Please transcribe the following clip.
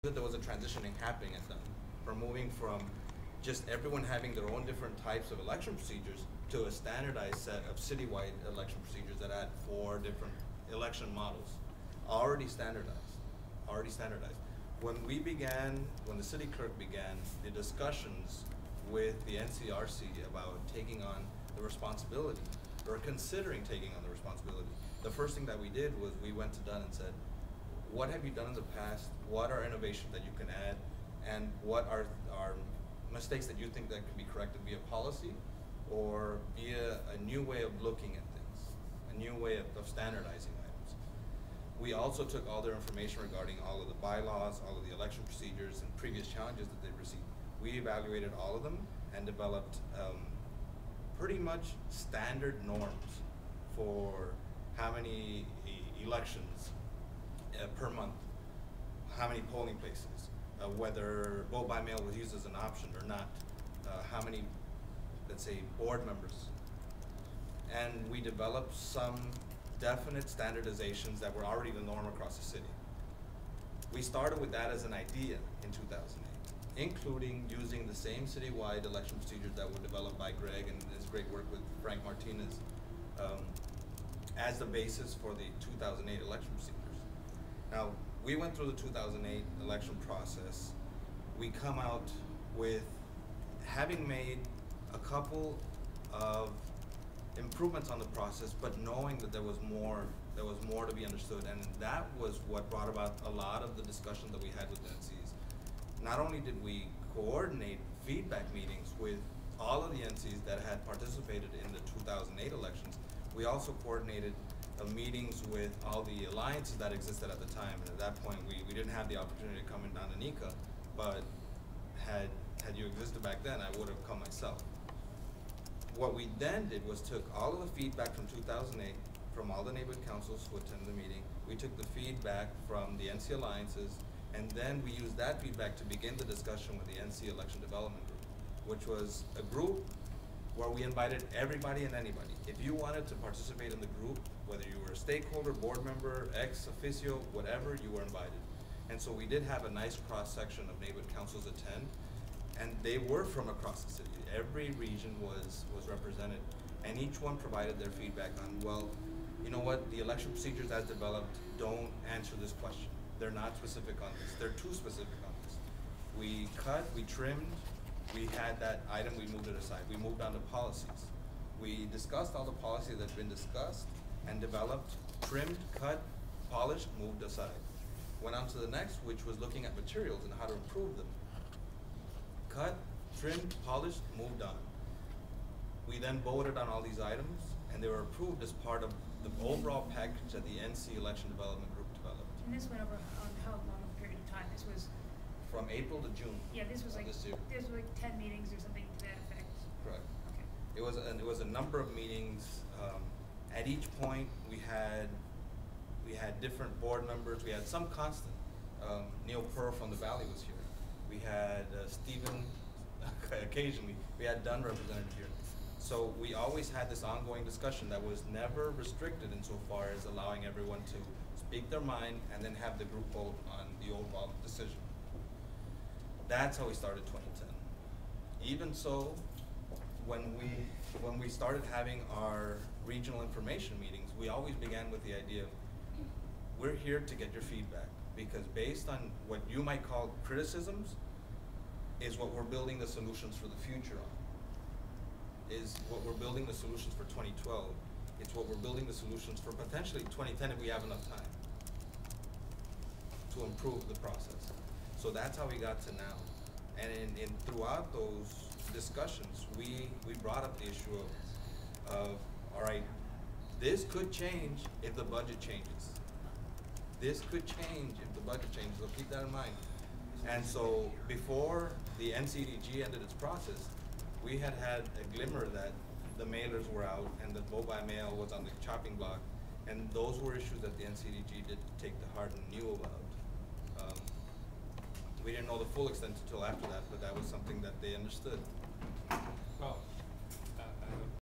that there was a transitioning happening at them, from moving from just everyone having their own different types of election procedures to a standardized set of citywide election procedures that had 4 different election models, already standardized, When the City Clerk began the discussions with the NCRC about taking on the responsibility, or considering taking on the responsibility, the first thing that we did was we went to Dunn and said, what have you done in the past? What are innovations that you can add? And what are mistakes that you think that can be corrected via policy or via a new way of looking at things, a new way of standardizing items? We also took all their information regarding all of the bylaws, all of the election procedures, and previous challenges that they've received. We evaluated all of them and developed pretty much standard norms for how many elections per month, how many polling places, whether vote by mail was used as an option or not, how many, let's say, board members. And we developed some definite standardizations that were already the norm across the city. We started with that as an idea in 2008, including using the same citywide election procedures that were developed by Greg and his great work with Frank Martinez as the basis for the 2008 election procedures. Now, we went through the 2008 election process. We come out with having made a couple of improvements on the process, but knowing that there was more to be understood, and that was what brought about a lot of the discussion that we had with the NCs. Not only did we coordinate feedback meetings with all of the NCs that had participated in the 2008 elections, we also coordinated meetings with all the alliances that existed at the time. And at that point, we didn't have the opportunity to come in down to NECA, but had you existed back then, I would have come myself. What we then did was took all of the feedback from 2008 from all the neighborhood councils who attended the meeting. We took the feedback from the NC alliances, and then we used that feedback to begin the discussion with the NC Election Development Group, which was a group where we invited everybody and anybody. If you wanted to participate in the group, whether you were a stakeholder, board member, ex officio, whatever, you were invited. And so we did have a nice cross-section of neighborhood councils attend, and they were from across the city. Every region was represented, and each one provided their feedback on, well, you know what, the election procedures as developed don't answer this question. They're not specific on this. They're too specific on this. We cut, we trimmed, we had that item, we moved it aside. We moved on to policies. We discussed all the policies that had been discussed and developed, trimmed, cut, polished, moved aside. Went on to the next, which was looking at materials and how to improve them. Cut, trimmed, polished, moved on. We then voted on all these items, and they were approved as part of the overall package that the NC Election Development Group developed. And this went over on how long a period of time? This was from April to June. Yeah, this was like 10 meetings or something to that effect. Correct. Okay. It was a number of meetings. At each point, we had different board members. We had some constant. Neil Purr from the Valley was here. We had Stephen occasionally. We had Dunn represented here. So we always had this ongoing discussion that was never restricted insofar as allowing everyone to speak their mind and then have the group vote on the overall decision. That's how we started 2010. Even so, when we started having our regional information meetings, we always began with the idea of, we're here to get your feedback, because based on what you might call criticisms is what we're building the solutions for the future on. Is what we're building the solutions for 2012. It's what we're building the solutions for potentially 2010 if we have enough time to improve the process. So that's how we got to now. And in throughout those discussions, we brought up the issue of all right, this could change if the budget changes. This could change if the budget changes, so keep that in mind. And so before the NCDG ended its process, we had a glimmer that the mailers were out and the vote by mail was on the chopping block, and those were issues that the NCDG did take to heart and knew about. We didn't know the full extent until after that, but that was something that they understood.